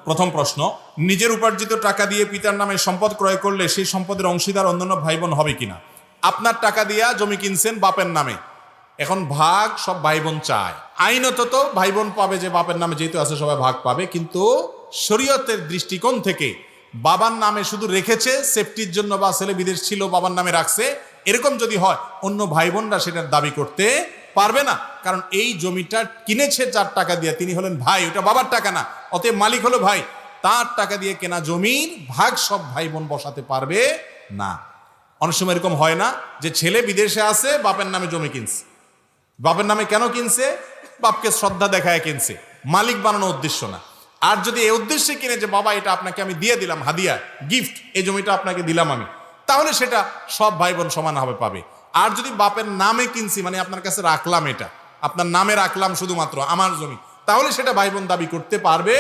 প্রথম প্রশ্ন, নিজের উপার্জিত টাকা দিয়ে পিতার নামে সম্পদ ক্রয় করলে সেই সম্পদের অংশীদার অন্যান্য ভাই বোন হবে কিনা? আপনার টাকা দিয়া জমি কিনছেন বাপের নামে, এখন ভাগ সব ভাই বোন চায়। আইনত তো ভাই বোন পাবে, যে বাপের নামে যেহেতু আছে সবাই ভাগ পাবে, কিন্তু শরীয়তের দৃষ্টিকোণ থেকে বাবার নামে শুধু রেখেছে সেফটির জন্য, বা ছেলে বিদেশ ছিল বাবার নামে রাখছে, এরকম যদি হয় অন্য ভাই বোনরা সেটার দাবি করতে পারবে না। কারণ এই জমিটা কিনেছে যার টাকা দিয়ে তিনি হলেন ভাই, ওটা বাবার টাকা না, অতএব মালিক হলো ভাই। তার টাকা দিয়ে কেনা জমির ভাগ সব ভাই বোন বসাতে পারবে না। অনেক সময় এরকম হয় না যে ছেলে বিদেশে আছে বাপের নামে জমি কিনছে, বাপের নামে কেন কিনছে? বাপকে শ্রদ্ধা দেখায় কিনছে, মালিক বানানোর উদ্দেশ্য না। আর যদি এই উদ্দেশ্যে কিনে যে বাবা এটা আপনাকে আমি দিয়ে দিলাম হাদিয়া, গিফট, এই জমিটা আপনাকে দিলাম আমি, তাহলে সেটা সব ভাই বোন সমানভাবে পাবে। আর যদি বাপের নামে কিনছি, মানে আপনার কাছে রাখলাম, এটা আপনার নামে রাখলাম শুধুমাত্র আমার জমি, তাহলে সেটা ভাই বোন দাবি করতে পারবে